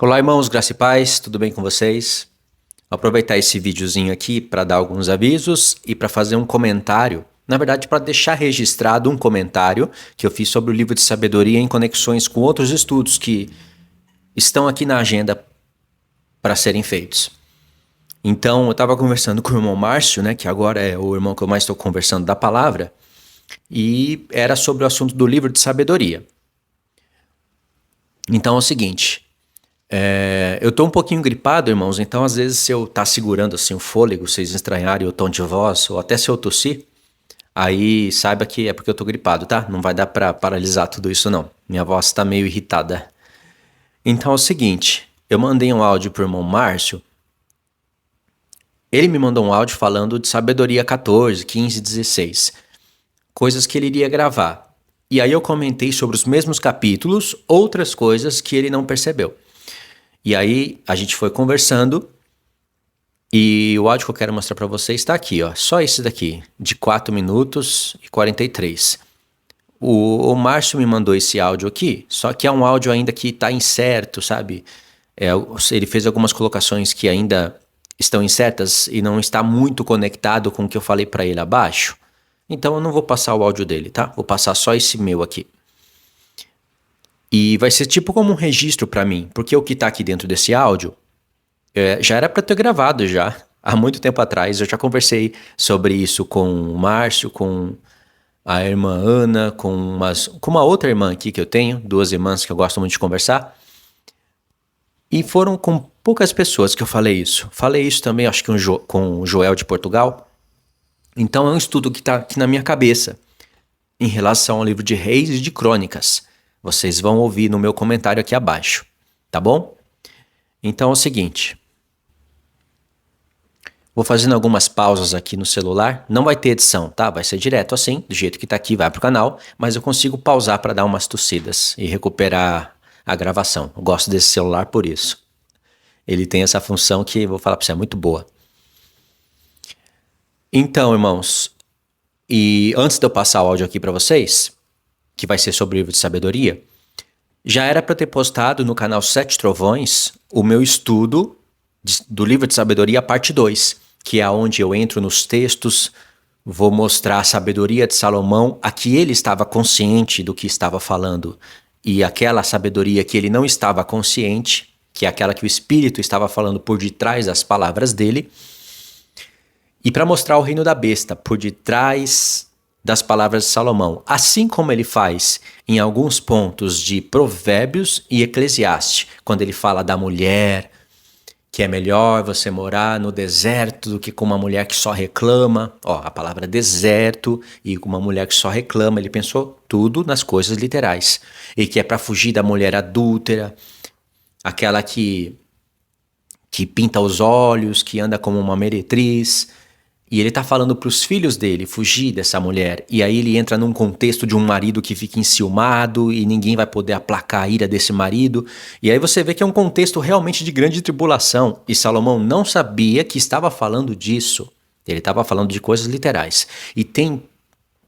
Olá, irmãos, graça e paz, tudo bem com vocês? Vou aproveitar esse videozinho aqui para dar alguns avisos e para fazer um comentário. Na verdade, para deixar registrado um comentário que eu fiz sobre o livro de sabedoria em conexões com outros estudos que estão aqui na agenda para serem feitos. Então, eu estava conversando com o irmão Márcio, né, que agora é o irmão que eu mais estou conversando da palavra, e era sobre o assunto do livro de sabedoria. Então é o seguinte. Eu tô um pouquinho gripado, irmãos, então às vezes se eu tá segurando assim o fôlego, vocês estranharem o tom de voz, ou até se eu tossir, aí saiba que é porque eu tô gripado, tá? Não vai dar pra paralisar tudo isso não. Minha voz tá meio irritada. Então é o seguinte, eu mandei um áudio pro irmão Márcio, ele me mandou um áudio falando de sabedoria 14, 15, 16, coisas que ele iria gravar. E aí eu comentei sobre os mesmos capítulos, outras coisas que ele não percebeu. E aí a gente foi conversando. E o áudio que eu quero mostrar para vocês está aqui, ó. Só esse daqui, de 4 minutos e 43. O Márcio me mandou esse áudio aqui, só que é um áudio ainda que está incerto, sabe? Ele fez algumas colocações que ainda estão incertas e não está muito conectado com o que eu falei para ele abaixo. Então eu não vou passar o áudio dele, tá? Vou passar só esse meu aqui. E vai ser tipo como um registro para mim, porque o que está aqui dentro desse áudio já era para ter gravado já. Há muito tempo atrás eu já conversei sobre isso com o Márcio, com a irmã Ana, com uma outra irmã aqui que eu tenho, duas irmãs que eu gosto muito de conversar. E foram com poucas pessoas que eu falei isso. Falei isso também, acho que com o Joel de Portugal. Então é um estudo que está aqui na minha cabeça em relação ao livro de Reis e de Crônicas. Vocês vão ouvir no meu comentário aqui abaixo, tá bom? Então é o seguinte. Vou fazendo algumas pausas aqui no celular. Não vai ter edição, tá? Vai ser direto assim, do jeito que tá aqui, vai pro canal. Mas eu consigo pausar para dar umas tossidas e recuperar a gravação. Eu gosto desse celular por isso. Ele tem essa função que, vou falar pra você, é muito boa. Então, irmãos, e antes de eu passar o áudio aqui para vocês, que vai ser sobre o livro de sabedoria, já era para eu ter postado no canal Sete Trovões o meu estudo do livro de sabedoria, parte 2, que é onde eu entro nos textos, vou mostrar a sabedoria de Salomão, a que ele estava consciente do que estava falando, e aquela sabedoria que ele não estava consciente, que é aquela que o Espírito estava falando por detrás das palavras dele, e para mostrar o reino da besta por detrás das palavras de Salomão, assim como ele faz em alguns pontos de Provérbios e Eclesiastes, quando ele fala da mulher, que é melhor você morar no deserto do que com uma mulher que só reclama. Ó, a palavra deserto e com uma mulher que só reclama, ele pensou tudo nas coisas literais. E que é para fugir da mulher adúltera, aquela que pinta os olhos, que anda como uma meretriz. E ele tá falando para os filhos dele fugir dessa mulher. E aí ele entra num contexto de um marido que fica enciumado e ninguém vai poder aplacar a ira desse marido. E aí você vê que é um contexto realmente de grande tribulação. E Salomão não sabia que estava falando disso. Ele estava falando de coisas literais. E tem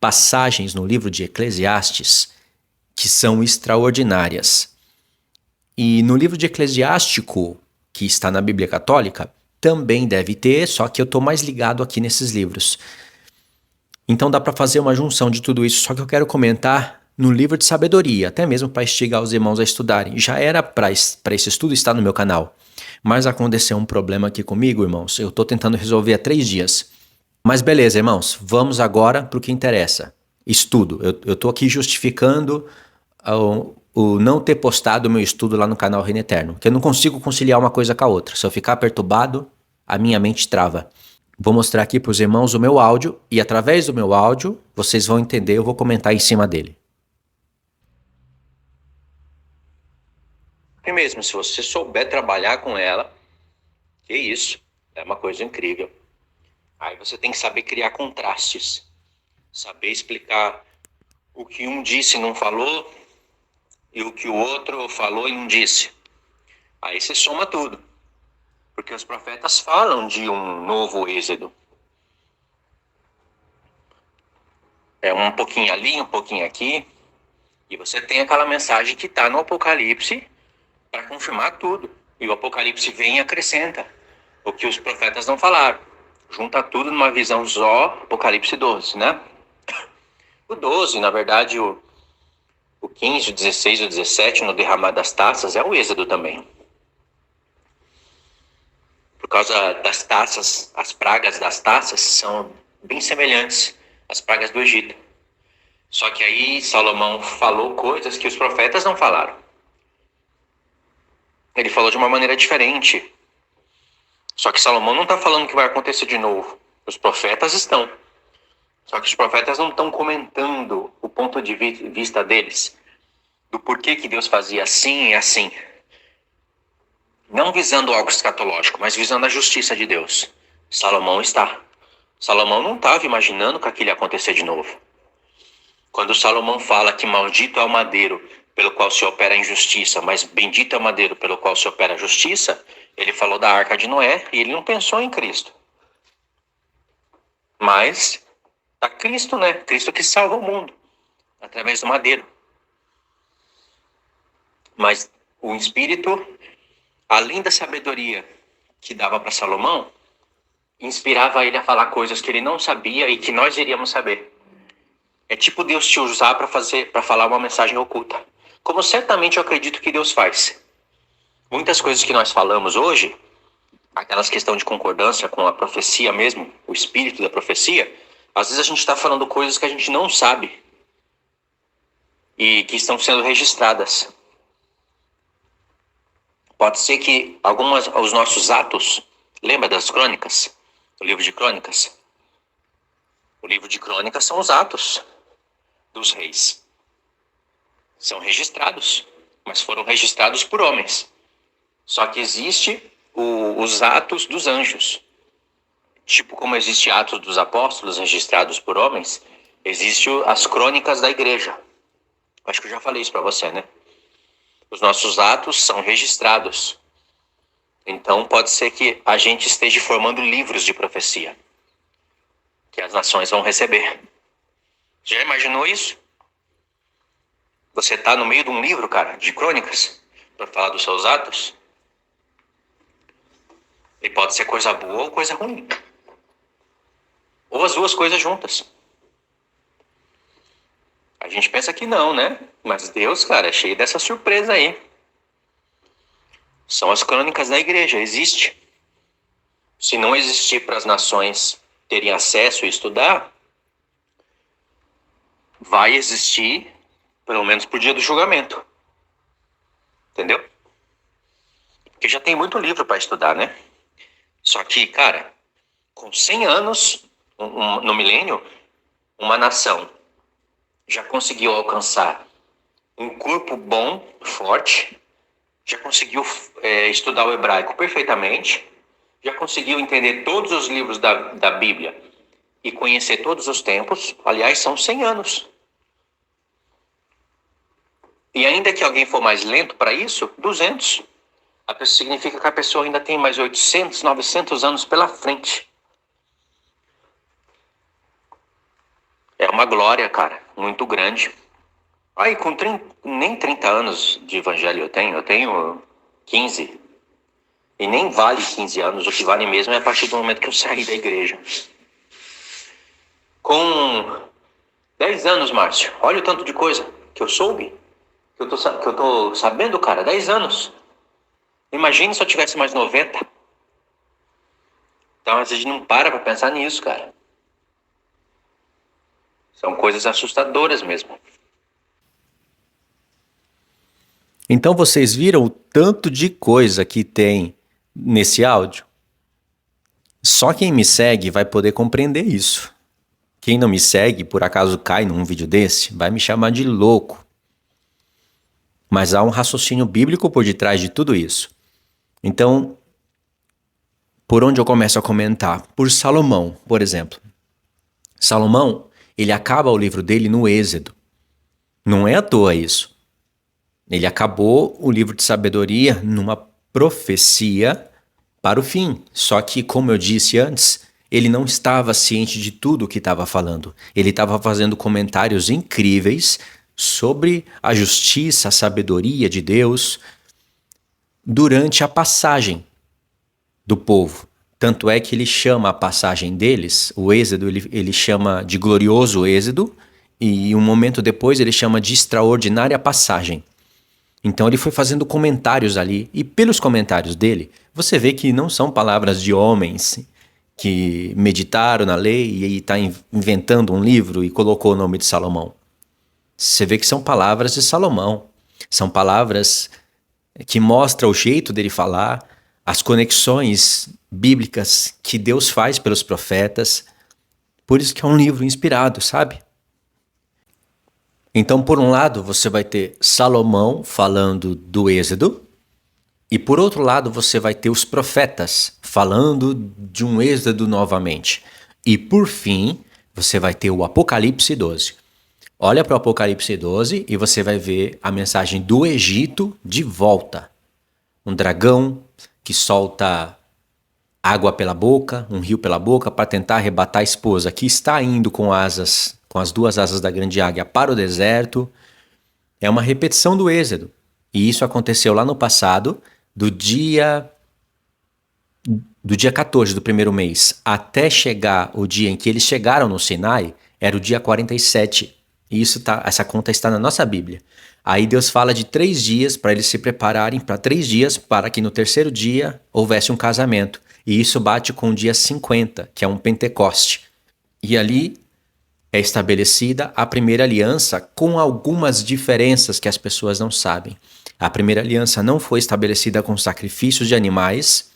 passagens no livro de Eclesiastes que são extraordinárias. E no livro de Eclesiástico, que está na Bíblia Católica, também deve ter, só que eu estou mais ligado aqui nesses livros. Então dá para fazer uma junção de tudo isso, só que eu quero comentar no livro de sabedoria, até mesmo para instigar os irmãos a estudarem. Já era para esse estudo estar no meu canal, mas aconteceu um problema aqui comigo, irmãos. Eu estou tentando resolver há 3 dias. Mas beleza, irmãos, vamos agora para o que interessa. Estudo. Eu estou aqui justificando o não ter postado o meu estudo lá no canal Reino Eterno, que eu não consigo conciliar uma coisa com a outra. Se eu ficar perturbado, a minha mente trava. Vou mostrar aqui para os irmãos o meu áudio e através do meu áudio vocês vão entender, eu vou comentar em cima dele. E mesmo se você souber trabalhar com ela, que isso, é uma coisa incrível. Aí você tem que saber criar contrastes, saber explicar o que um disse e não falou e o que o outro falou e não disse. Aí você soma tudo. Porque os profetas falam de um novo êxodo. É um pouquinho ali, um pouquinho aqui. E você tem aquela mensagem que está no Apocalipse para confirmar tudo. E o Apocalipse vem e acrescenta o que os profetas não falaram. Junta tudo numa visão só, Apocalipse 12, né? O 12, na verdade, o 15, o 16 e o 17, no derramar das taças, é o Êxodo também. Por causa das taças, as pragas das taças são bem semelhantes às pragas do Egito. Só que aí Salomão falou coisas que os profetas não falaram. Ele falou de uma maneira diferente. Só que Salomão não está falando que vai acontecer de novo. Os profetas estão. Só que os profetas não estão comentando o ponto de vista deles. Do porquê que Deus fazia assim e assim. Não visando algo escatológico, mas visando a justiça de Deus. Salomão está. Salomão não estava imaginando que aquilo ia acontecer de novo. Quando Salomão fala que maldito é o madeiro pelo qual se opera a injustiça, mas bendito é o madeiro pelo qual se opera a justiça, ele falou da Arca de Noé e ele não pensou em Cristo. Mas tá Cristo, né? Cristo que salva o mundo através do madeiro. Mas o Espírito, além da sabedoria que dava para Salomão, inspirava ele a falar coisas que ele não sabia e que nós iríamos saber. É tipo Deus te usar para falar uma mensagem oculta. Como certamente eu acredito que Deus faz. Muitas coisas que nós falamos hoje, aquelas questões de concordância com a profecia mesmo, o espírito da profecia, às vezes a gente está falando coisas que a gente não sabe e que estão sendo registradas. Pode ser que os nossos atos, lembra das crônicas? O livro de crônicas? O livro de crônicas são os atos dos reis. São registrados, mas foram registrados por homens. Só que existe os atos dos anjos. Tipo como existe atos dos apóstolos registrados por homens, existe as crônicas da igreja. Acho que eu já falei isso para você, né? Os nossos atos são registrados. Então pode ser que a gente esteja formando livros de profecia que as nações vão receber. Já imaginou isso? Você está no meio de um livro, cara, de crônicas, para falar dos seus atos? E pode ser coisa boa ou coisa ruim. Ou as duas coisas juntas. A gente pensa que não, né? Mas Deus, cara, é cheio dessa surpresa aí. São as crônicas da igreja, existe. Se não existir para as nações terem acesso e estudar, vai existir, pelo menos por dia do julgamento. Entendeu? Porque já tem muito livro para estudar, né? Só que, cara, com 100 anos, no milênio, uma nação já conseguiu alcançar um corpo bom, forte, já conseguiu estudar o hebraico perfeitamente, já conseguiu entender todos os livros da Bíblia e conhecer todos os tempos. Aliás, são 100 anos. E ainda que alguém for mais lento para isso, 200. Significa que a pessoa ainda tem mais 800, 900 anos pela frente. É uma glória, cara, muito grande. Aí, com nem 30 anos de evangelho eu tenho 15. E nem vale 15 anos, o que vale mesmo é a partir do momento que eu saí da igreja. Com 10 anos, Márcio, olha o tanto de coisa que eu soube. Que eu tô sabendo, cara, 10 anos. Imagine se eu tivesse mais 90. Então a gente não para pensar nisso, cara. São coisas assustadoras mesmo. Então vocês viram o tanto de coisa que tem nesse áudio? Só quem me segue vai poder compreender isso. Quem não me segue, por acaso cai num vídeo desse, vai me chamar de louco. Mas há um raciocínio bíblico por detrás de tudo isso. Então, por onde eu começo a comentar? Por Salomão, por exemplo. Salomão, ele acaba o livro dele no Êxodo. Não é à toa isso. Ele acabou o livro de sabedoria numa profecia para o fim. Só que, como eu disse antes, ele não estava ciente de tudo o que estava falando. Ele estava fazendo comentários incríveis sobre a justiça, a sabedoria de Deus. durante a passagem do povo. Tanto é que ele chama a passagem deles, o êxodo, ele chama de glorioso êxodo, e um momento depois ele chama de extraordinária passagem. Então ele foi fazendo comentários ali, e pelos comentários dele, você vê que não são palavras de homens que meditaram na lei e está inventando um livro e colocou o nome de Salomão. Você vê que são palavras de Salomão, são palavras que mostram o jeito dele falar, as conexões bíblicas que Deus faz pelos profetas. Por isso que é um livro inspirado, sabe? Então, por um lado, você vai ter Salomão falando do Êxodo, e por outro lado, você vai ter os profetas falando de um Êxodo novamente. E por fim, você vai ter o Apocalipse 12. Olha para o Apocalipse 12 e você vai ver a mensagem do Egito de volta. Um dragão que solta água pela boca, um rio pela boca, para tentar arrebatar a esposa, que está indo com asas, com as duas asas da grande águia para o deserto. É uma repetição do Êxodo. E isso aconteceu lá no passado, do dia 14 do primeiro mês até chegar o dia em que eles chegaram no Sinai, era o dia 47. E essa conta está na nossa Bíblia. Aí Deus fala de 3 dias para eles se prepararem para 3 dias para que no terceiro dia houvesse um casamento. E isso bate com o dia 50, que é um Pentecoste. E ali é estabelecida a primeira aliança com algumas diferenças que as pessoas não sabem. A primeira aliança não foi estabelecida com sacrifícios de animais.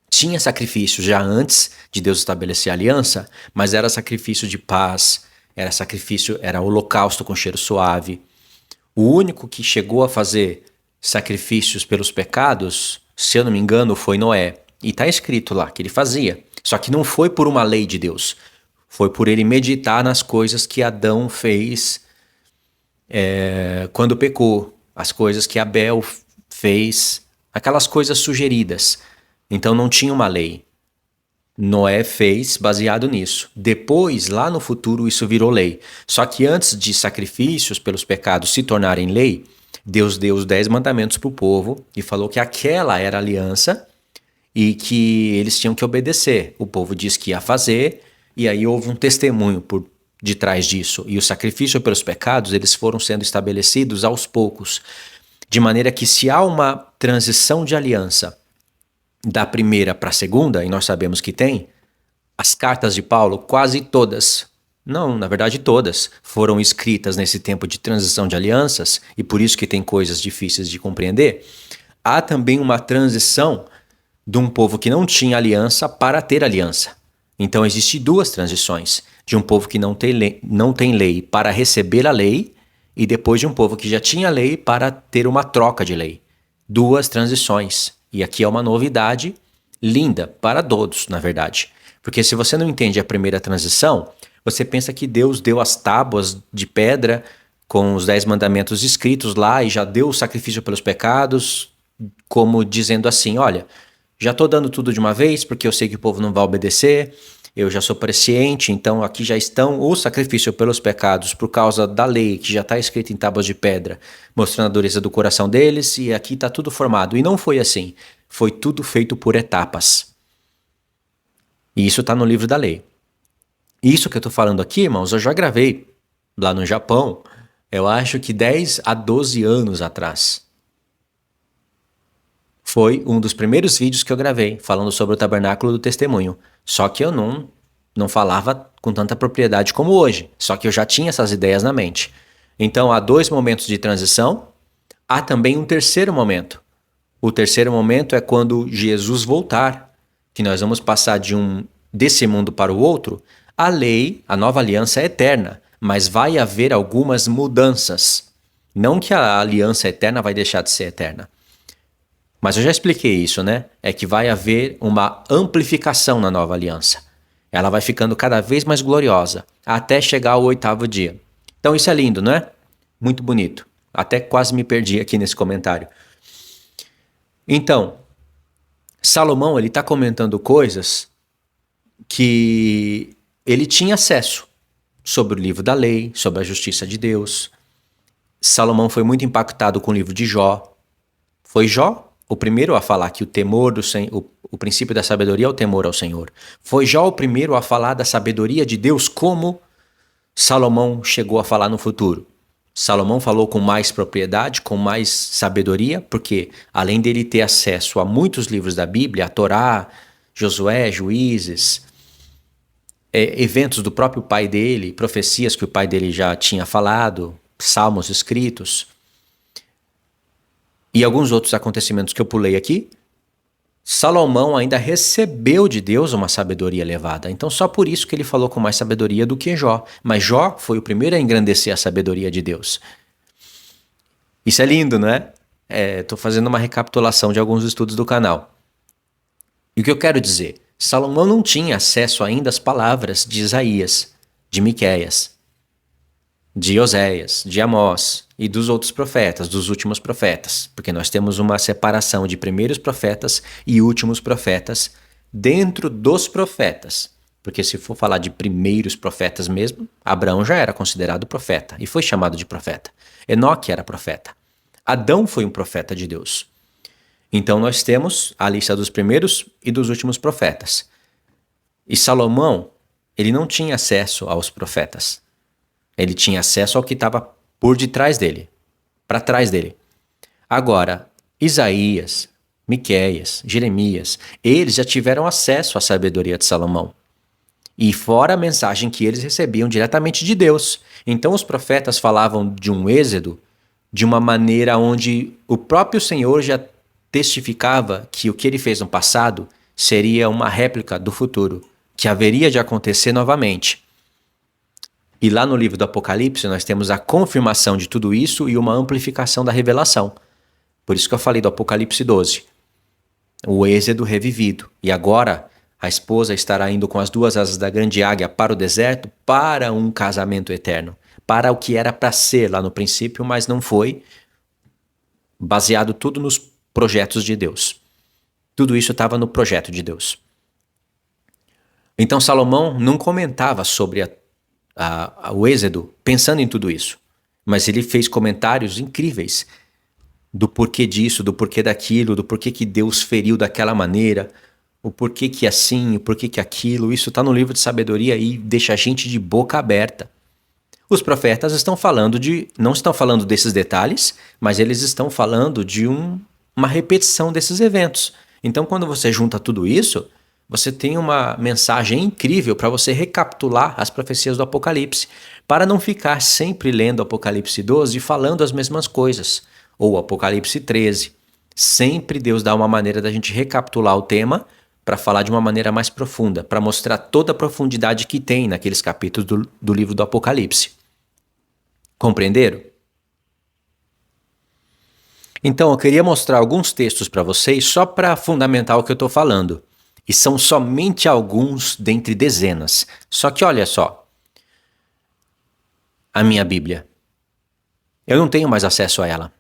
Tinha sacrifício já antes de Deus estabelecer a aliança, mas era sacrifício de paz, era holocausto com cheiro suave. O único que chegou a fazer sacrifícios pelos pecados, se eu não me engano, foi Noé. E está escrito lá que ele fazia. Só que não foi por uma lei de Deus. Foi por ele meditar nas coisas que Adão fez quando pecou. As coisas que Abel fez. Aquelas coisas sugeridas. Então não tinha uma lei. Noé fez baseado nisso. Depois, lá no futuro, isso virou lei. Só que antes de sacrifícios pelos pecados se tornarem lei, Deus deu os 10 mandamentos para o povo e falou que aquela era a aliança e que eles tinham que obedecer. O povo disse que ia fazer e aí houve um testemunho por detrás disso. E o sacrifício pelos pecados, eles foram sendo estabelecidos aos poucos. De maneira que se há uma transição de aliança da primeira para a segunda, e nós sabemos que tem, as cartas de Paulo, quase todas, não, na verdade todas, foram escritas nesse tempo de transição de alianças, e por isso que tem coisas difíceis de compreender. Há também uma transição de um povo que não tinha aliança para ter aliança. Então existem 2 transições, de um povo que não tem lei para receber a lei, e depois de um povo que já tinha lei para ter uma troca de lei. 2 transições. E aqui é uma novidade linda para todos, na verdade. Porque se você não entende a primeira transição, você pensa que Deus deu as tábuas de pedra com os 10 mandamentos escritos lá e já deu o sacrifício pelos pecados, como dizendo assim, olha, já estou dando tudo de uma vez porque eu sei que o povo não vai obedecer, eu já sou presciente, então aqui já estão o sacrifício pelos pecados por causa da lei que já está escrita em tábuas de pedra, mostrando a dureza do coração deles, e aqui está tudo formado. E não foi assim, foi tudo feito por etapas. E isso está no livro da lei. Isso que eu estou falando aqui, irmãos, eu já gravei lá no Japão, eu acho que 10 a 12 anos atrás. Foi um dos primeiros vídeos que eu gravei, falando sobre o tabernáculo do testemunho. Só que eu não falava com tanta propriedade como hoje. Só que eu já tinha essas ideias na mente. Então há 2 momentos de transição. Há também um terceiro momento. O terceiro momento é quando Jesus voltar, que nós vamos passar desse mundo para o outro. A lei, a nova aliança é eterna, mas vai haver algumas mudanças. Não que a aliança eterna vai deixar de ser eterna. Mas eu já expliquei isso, né? É que vai haver uma amplificação na nova aliança. Ela vai ficando cada vez mais gloriosa, até chegar ao 8º dia. Então isso é lindo, não é? Muito bonito. Até quase me perdi aqui nesse comentário. Então, Salomão, ele está comentando coisas que ele tinha acesso sobre o livro da lei, sobre a justiça de Deus. Salomão foi muito impactado com o livro de Jó. Foi Jó o primeiro a falar que o temor do Senhor, o princípio da sabedoria é o temor ao Senhor. Foi Jó o primeiro a falar da sabedoria de Deus, como Salomão chegou a falar no futuro. Salomão falou com mais propriedade, com mais sabedoria, porque além dele ter acesso a muitos livros da Bíblia, a Torá, Josué, Juízes, eventos do próprio pai dele, profecias que o pai dele já tinha falado, salmos escritos, e alguns outros acontecimentos que eu pulei aqui, Salomão ainda recebeu de Deus uma sabedoria elevada. Então só por isso que ele falou com mais sabedoria do que Jó. Mas Jó foi o primeiro a engrandecer a sabedoria de Deus. Isso é lindo, não é? Estou fazendo uma recapitulação de alguns estudos do canal. E o que eu quero dizer? Salomão não tinha acesso ainda às palavras de Isaías, de Miqueias, de Oséias, de Amós e dos outros profetas, dos últimos profetas, porque nós temos uma separação de primeiros profetas e últimos profetas dentro dos profetas, porque se for falar de primeiros profetas mesmo, Abraão já era considerado profeta e foi chamado de profeta. Enoque era profeta. Adão foi um profeta de Deus. Então nós temos a lista dos primeiros e dos últimos profetas. E Salomão, ele não tinha acesso aos profetas. Ele tinha acesso ao que estava por detrás dele, para trás dele. Agora, Isaías, Miqueias, Jeremias, eles já tiveram acesso à sabedoria de Salomão. E fora a mensagem que eles recebiam diretamente de Deus. Então os profetas falavam de um êxodo de uma maneira onde o próprio Senhor já testificava que o que ele fez no passado seria uma réplica do futuro, que haveria de acontecer novamente. E lá no livro do Apocalipse nós temos a confirmação de tudo isso e uma amplificação da revelação. Por isso que eu falei do Apocalipse 12. O êxodo revivido. E agora a esposa estará indo com as duas asas da grande águia para o deserto para um casamento eterno. Para o que era para ser lá no princípio, mas não foi. Baseado tudo nos projetos de Deus. Tudo isso estava no projeto de Deus. Então Salomão não comentava sobre o êxodo pensando em tudo isso, mas ele fez comentários incríveis do porquê disso, do porquê daquilo, do porquê que Deus feriu daquela maneira, o porquê que assim, o porquê que aquilo. Isso está no livro de sabedoria e deixa a gente de boca aberta. Os profetas não estão falando desses detalhes, mas eles estão falando de uma repetição desses eventos. Então quando você junta tudo isso, você tem uma mensagem incrível para você recapitular as profecias do Apocalipse, para não ficar sempre lendo Apocalipse 12 e falando as mesmas coisas, ou Apocalipse 13. Sempre Deus dá uma maneira da gente recapitular o tema para falar de uma maneira mais profunda, para mostrar toda a profundidade que tem naqueles capítulos do livro do Apocalipse. Compreenderam? Então eu queria mostrar alguns textos para vocês só para fundamentar o que eu estou falando. E são somente alguns dentre dezenas. Só que olha só, a minha Bíblia. Eu não tenho mais acesso a ela.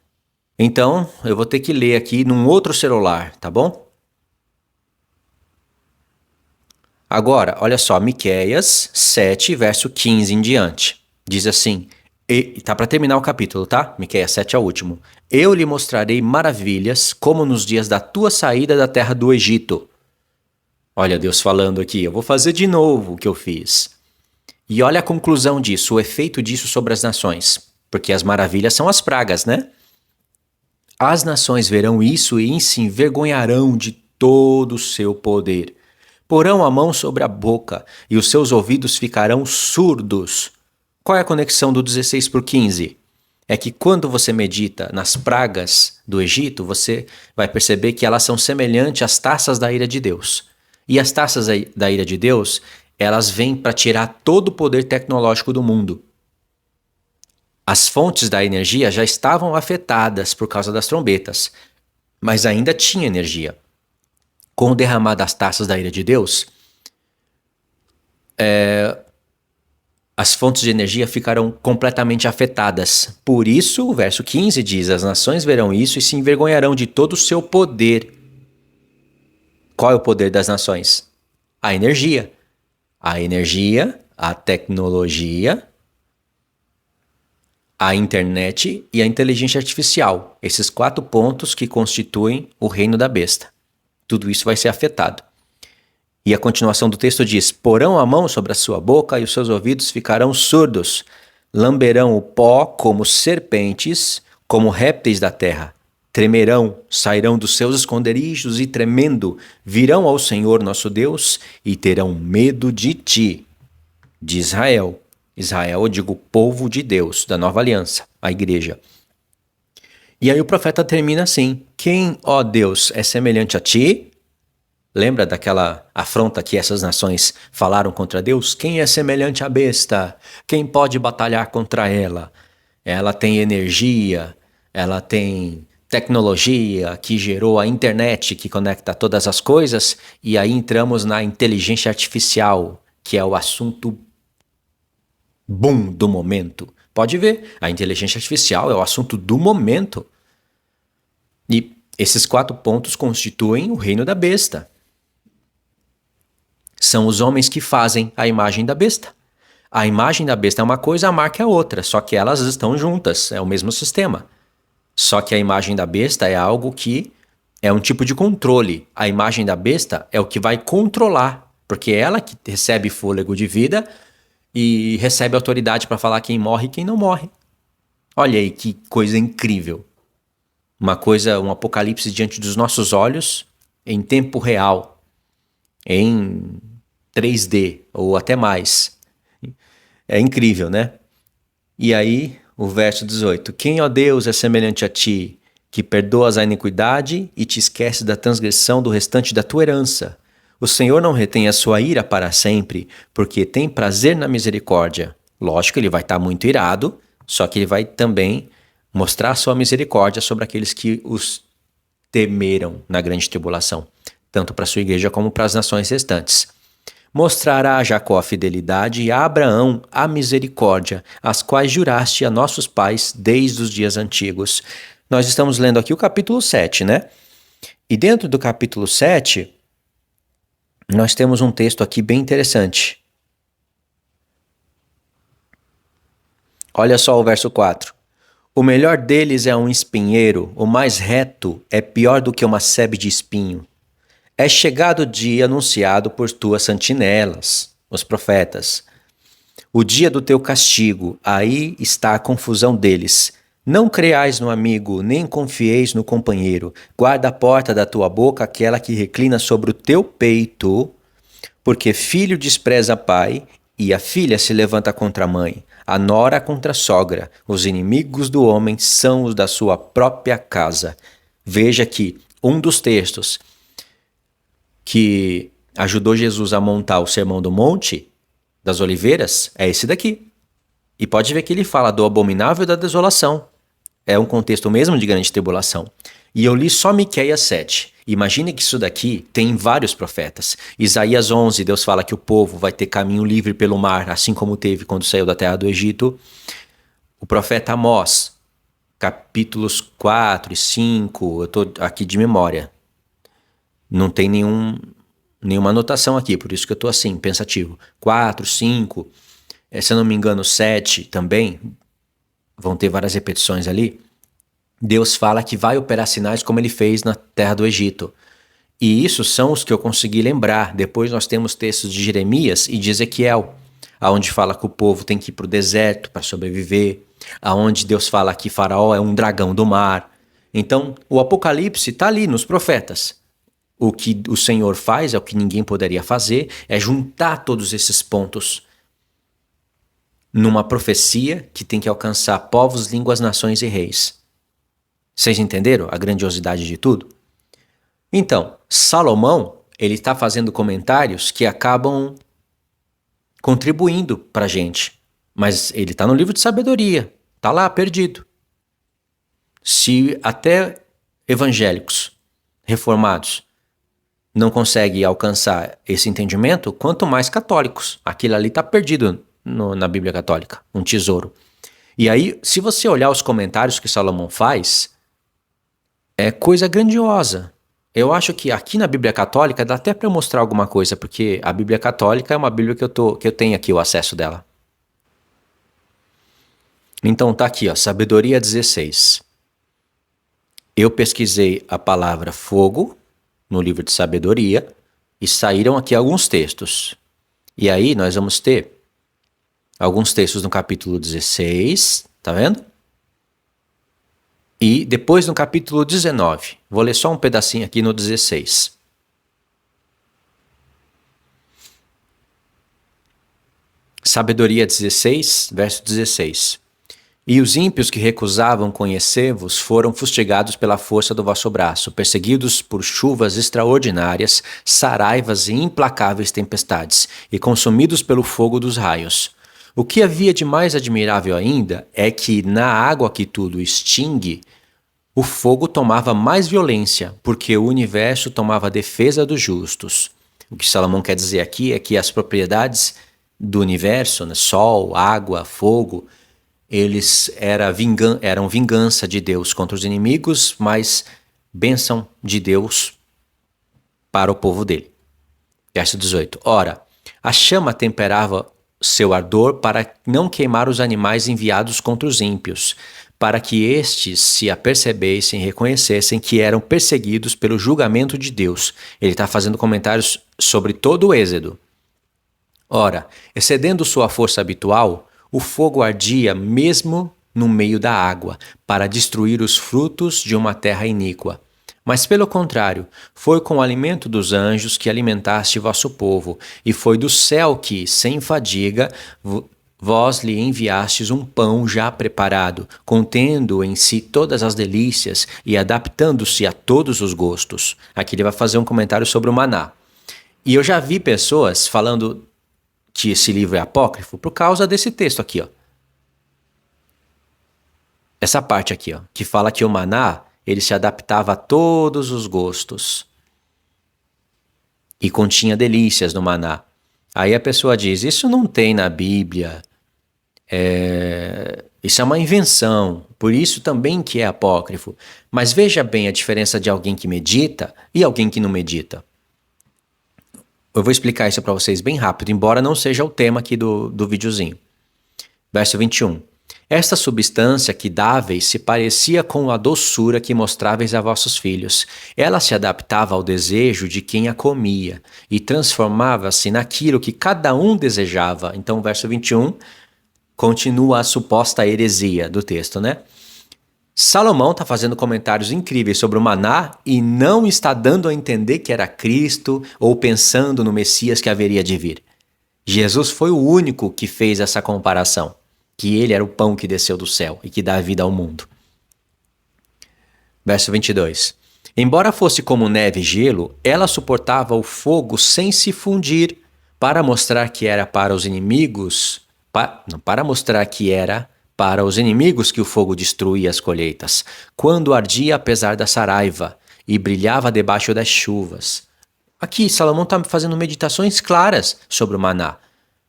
Então, eu vou ter que ler aqui num outro celular, tá bom? Agora, olha só, Miqueias 7, verso 15 em diante. Diz assim, tá para terminar o capítulo, tá? Miqueias 7 é o último. Eu lhe mostrarei maravilhas, como nos dias da tua saída da terra do Egito. Olha Deus falando aqui, eu vou fazer de novo o que eu fiz. E olha a conclusão disso, o efeito disso sobre as nações. Porque as maravilhas são as pragas, né? As nações verão isso e se envergonharão de todo o seu poder. Porão a mão sobre a boca e os seus ouvidos ficarão surdos. Qual é a conexão do 16 por 15? É que quando você medita nas pragas do Egito, você vai perceber que elas são semelhantes às taças da ira de Deus. E as taças da ira de Deus, elas vêm para tirar todo o poder tecnológico do mundo. As fontes da energia já estavam afetadas por causa das trombetas, mas ainda tinha energia. Com o derramar das taças da ira de Deus, as fontes de energia ficarão completamente afetadas. Por isso, o verso 15 diz, as nações verão isso e se envergonharão de todo o seu poder. Qual é o poder das nações? A energia. A energia, a tecnologia, a internet e a inteligência artificial. Esses 4 pontos que constituem o reino da besta. Tudo isso vai ser afetado. E a continuação do texto diz: porão a mão sobre a sua boca e os seus ouvidos ficarão surdos. Lamberão o pó como serpentes, como répteis da terra. Tremerão, sairão dos seus esconderijos e tremendo, virão ao Senhor nosso Deus e terão medo de ti, de Israel. Israel, eu digo povo de Deus, da nova aliança, a igreja. E aí o profeta termina assim: quem, ó Deus, é semelhante a ti? Lembra daquela afronta que essas nações falaram contra Deus? Quem é semelhante à besta? Quem pode batalhar contra ela? Ela tem energia, ela tem tecnologia que gerou a internet que conecta todas as coisas, e aí entramos na inteligência artificial, que é o assunto boom do momento. Pode ver, a inteligência artificial é o assunto do momento. E esses 4 pontos constituem o reino da besta. São os homens que fazem a imagem da besta. A imagem da besta é uma coisa, a marca é outra, só que elas estão juntas, é o mesmo sistema. Só que a imagem da besta é algo que é um tipo de controle. A imagem da besta é o que vai controlar, porque é ela que recebe fôlego de vida e recebe autoridade para falar quem morre e quem não morre. Olha aí que coisa incrível. Um apocalipse diante dos nossos olhos, em tempo real, em 3D ou até mais. É incrível, né? E aí, o verso 18: quem, ó Deus, é semelhante a ti, que perdoas a iniquidade e te esqueces da transgressão do restante da tua herança? O Senhor não retém a sua ira para sempre, porque tem prazer na misericórdia. Lógico, ele vai estar muito irado, só que ele vai também mostrar a sua misericórdia sobre aqueles que os temeram na grande tribulação, tanto para a sua igreja como para as nações restantes. Mostrará a Jacó a fidelidade e a Abraão a misericórdia, as quais juraste a nossos pais desde os dias antigos. Nós estamos lendo aqui o capítulo 7, né? E dentro do capítulo 7, nós temos um texto aqui bem interessante. Olha só o verso 4. O melhor deles é um espinheiro, o mais reto é pior do que uma sebe de espinho. É chegado o dia anunciado por tuas sentinelas, os profetas. O dia do teu castigo, aí está a confusão deles. Não creais no amigo, nem confieis no companheiro. Guarda a porta da tua boca aquela que reclina sobre o teu peito, porque filho despreza pai e a filha se levanta contra a mãe, a nora contra a sogra. Os inimigos do homem são os da sua própria casa. Veja que um dos textos que ajudou Jesus a montar o Sermão do Monte das Oliveiras é esse daqui. E pode ver que ele fala do abominável e da desolação. É um contexto mesmo de grande tribulação. E eu li só Miqueias 7. Imagine que isso daqui tem vários profetas. Isaías 11, Deus fala que o povo vai ter caminho livre pelo mar, assim como teve quando saiu da terra do Egito. O profeta Amós, capítulos 4 e 5, eu estou aqui de memória. Não tem nenhuma anotação aqui, por isso que eu estou assim, pensativo. 4, 5, se eu não me engano 7 também, vão ter várias repetições ali. Deus fala que vai operar sinais como ele fez na terra do Egito. E isso são os que eu consegui lembrar. Depois nós temos textos de Jeremias e de Ezequiel, aonde fala que o povo tem que ir para o deserto para sobreviver, aonde Deus fala que Faraó é um dragão do mar. Então, o Apocalipse está ali nos profetas. O que o Senhor faz, é o que ninguém poderia fazer, é juntar todos esses pontos numa profecia que tem que alcançar povos, línguas, nações e reis. Vocês entenderam a grandiosidade de tudo? Então, Salomão, ele está fazendo comentários que acabam contribuindo para a gente. Mas ele está no livro de sabedoria, está lá perdido. Se até evangélicos reformados não conseguem alcançar esse entendimento, quanto mais católicos. Aquilo ali está perdido na Bíblia Católica, um tesouro. E aí, se você olhar os comentários que Salomão faz, é coisa grandiosa. Eu acho que aqui na Bíblia Católica dá até para mostrar alguma coisa, porque a Bíblia Católica é uma Bíblia que eu tenho aqui o acesso dela. Então tá aqui, ó, Sabedoria 16. Eu pesquisei a palavra fogo no livro de sabedoria e saíram aqui alguns textos. E aí nós vamos ter alguns textos no capítulo 16, tá vendo? E depois no capítulo 19. Vou ler só um pedacinho aqui no 16. Sabedoria 16, verso 16. E os ímpios que recusavam conhecer-vos foram fustigados pela força do vosso braço, perseguidos por chuvas extraordinárias, saraivas e implacáveis tempestades, e consumidos pelo fogo dos raios. O que havia de mais admirável ainda é que, na água que tudo extingue, o fogo tomava mais violência, porque o universo tomava a defesa dos justos. O que Salomão quer dizer aqui é que as propriedades do universo, né, sol, água, fogo, eles eram vingança de Deus contra os inimigos, mas bênção de Deus para o povo dele. Verso 18. Ora, a chama temperava seu ardor para não queimar os animais enviados contra os ímpios, para que estes se apercebessem e reconhecessem que eram perseguidos pelo julgamento de Deus. Ele está fazendo comentários sobre todo o Êxodo. Ora, excedendo sua força habitual, o fogo ardia mesmo no meio da água, para destruir os frutos de uma terra iníqua. Mas, pelo contrário, foi com o alimento dos anjos que alimentaste vosso povo, e foi do céu que, sem fadiga, vós lhe enviastes um pão já preparado, contendo em si todas as delícias e adaptando-se a todos os gostos. Aqui ele vai fazer um comentário sobre o maná. E eu já vi pessoas falando que esse livro é apócrifo por causa desse texto aqui, ó. Essa parte aqui, ó, que fala que o maná, ele se adaptava a todos os gostos e continha delícias no maná. Aí a pessoa diz, isso não tem na Bíblia, isso é uma invenção, por isso também que é apócrifo. Mas veja bem a diferença de alguém que medita e alguém que não medita. Eu vou explicar isso para vocês bem rápido, embora não seja o tema aqui do videozinho. Verso 21. Esta substância que dáveis se parecia com a doçura que mostráveis a vossos filhos. Ela se adaptava ao desejo de quem a comia e transformava-se naquilo que cada um desejava. Então, o verso 21 continua a suposta heresia do texto, né? Salomão está fazendo comentários incríveis sobre o maná e não está dando a entender que era Cristo ou pensando no Messias que haveria de vir. Jesus foi o único que fez essa comparação, que ele era o pão que desceu do céu e que dá vida ao mundo. Verso 22. Embora fosse como neve e gelo, ela suportava o fogo sem se fundir, para mostrar que era para os inimigos, para mostrar que era para os inimigos que o fogo destruía as colheitas, quando ardia apesar da saraiva e brilhava debaixo das chuvas. Aqui, Salomão está fazendo meditações claras sobre o maná.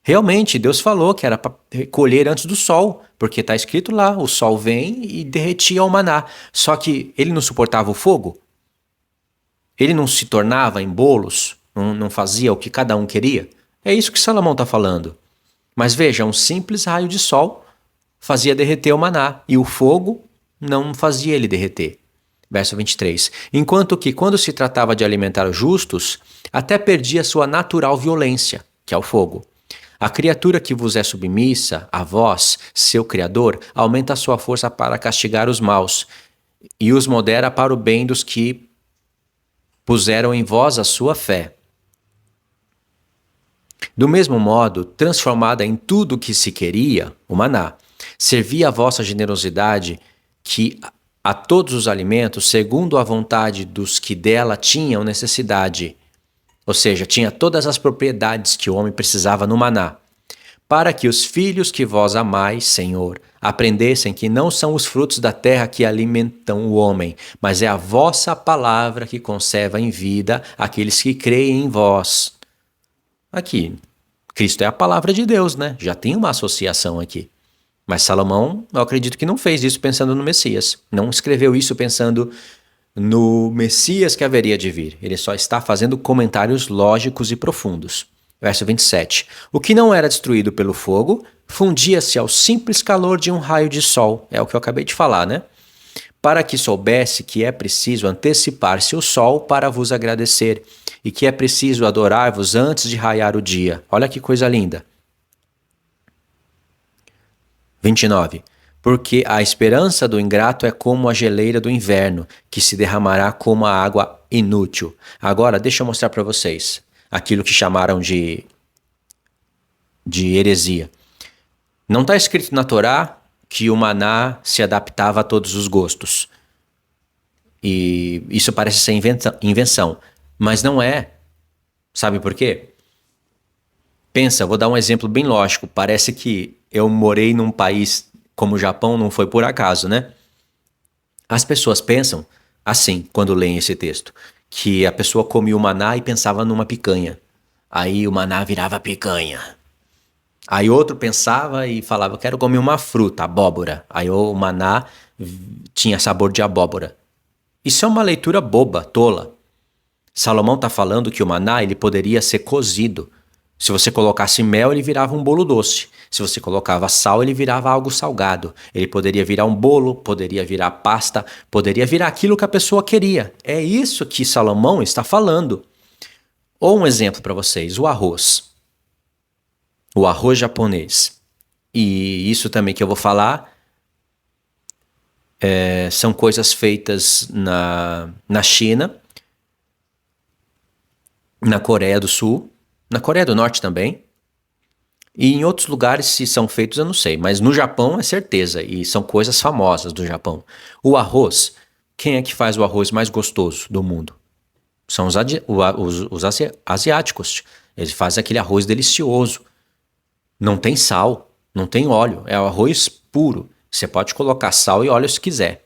Realmente, Deus falou que era para colher antes do sol, porque está escrito lá, o sol vem e derretia o maná. Só que ele não suportava o fogo? Ele não se tornava em bolos? Não fazia o que cada um queria? É isso que Salomão está falando. Mas veja, um simples raio de sol fazia derreter o maná, e o fogo não fazia ele derreter. Verso 23. Enquanto que, quando se tratava de alimentar os justos, até perdia sua natural violência, que é o fogo. A criatura que vos é submissa, a vós, seu Criador, aumenta a sua força para castigar os maus, e os modera para o bem dos que puseram em vós a sua fé. Do mesmo modo, transformada em tudo o que se queria, o maná, servia a vossa generosidade que a todos os alimentos, segundo a vontade dos que dela tinham necessidade. Ou seja, tinha todas as propriedades que o homem precisava no maná. Para que os filhos que vós amais, Senhor, aprendessem que não são os frutos da terra que alimentam o homem, mas é a vossa palavra que conserva em vida aqueles que creem em vós. Aqui, Cristo é a palavra de Deus, né? Já tem uma associação aqui. Mas Salomão, eu acredito que não fez isso pensando no Messias. Não escreveu isso pensando no Messias que haveria de vir. Ele só está fazendo comentários lógicos e profundos. Verso 27. O que não era destruído pelo fogo fundia-se ao simples calor de um raio de sol. É o que eu acabei de falar, né? Para que soubesse que é preciso antecipar-se o sol para vos agradecer, e que é preciso adorar-vos antes de raiar o dia. Olha que coisa linda. 29. Porque a esperança do ingrato é como a geleira do inverno, que se derramará como a água inútil. Agora, deixa eu mostrar para vocês aquilo que chamaram de heresia. Não está escrito na Torá que o maná se adaptava a todos os gostos. E isso parece ser invenção, mas não é. Sabe por quê? Pensa, vou dar um exemplo bem lógico. Parece que eu morei num país como o Japão, não foi por acaso, né? As pessoas pensam assim quando leem esse texto, que a pessoa comia o maná e pensava numa picanha. Aí o maná virava picanha. Aí outro pensava e falava, quero comer uma fruta, abóbora. Aí o maná tinha sabor de abóbora. Isso é uma leitura boba, tola. Salomão está falando que o maná ele poderia ser cozido. Se você colocasse mel, ele virava um bolo doce. Se você colocava sal, ele virava algo salgado. Ele poderia virar um bolo, poderia virar pasta, poderia virar aquilo que a pessoa queria. É isso que Salomão está falando. Ou um exemplo para vocês, o arroz. O arroz japonês. E isso também que eu vou falar são coisas feitas na China, na Coreia do Sul, na Coreia do Norte também. E em outros lugares, se são feitos, eu não sei. Mas no Japão é certeza. E são coisas famosas do Japão. O arroz, quem é que faz o arroz mais gostoso do mundo? São os asiáticos. Eles fazem aquele arroz delicioso. Não tem sal, não tem óleo. É o arroz puro. Você pode colocar sal e óleo se quiser.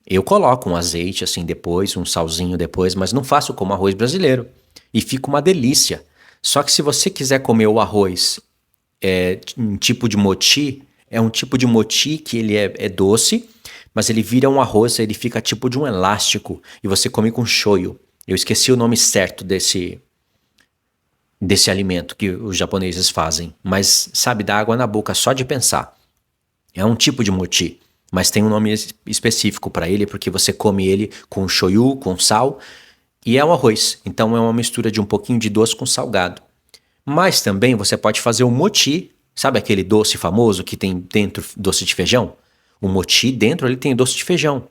Eu coloco um azeite assim depois, um salzinho depois, mas não faço como arroz brasileiro. E fica uma delícia. Só que se você quiser comer o arroz um tipo de moti, é um tipo de moti que ele é doce, mas ele vira um arroz, ele fica tipo de um elástico e você come com shoyu. Eu esqueci o nome certo desse alimento que os japoneses fazem, mas sabe, dá água na boca só de pensar. É um tipo de moti, mas tem um nome específico para ele porque você come ele com shoyu, com sal, e é um arroz, então é uma mistura de um pouquinho de doce com salgado. Mas também você pode fazer o moti, sabe aquele doce famoso que tem dentro doce de feijão? O moti dentro ele tem doce de feijão.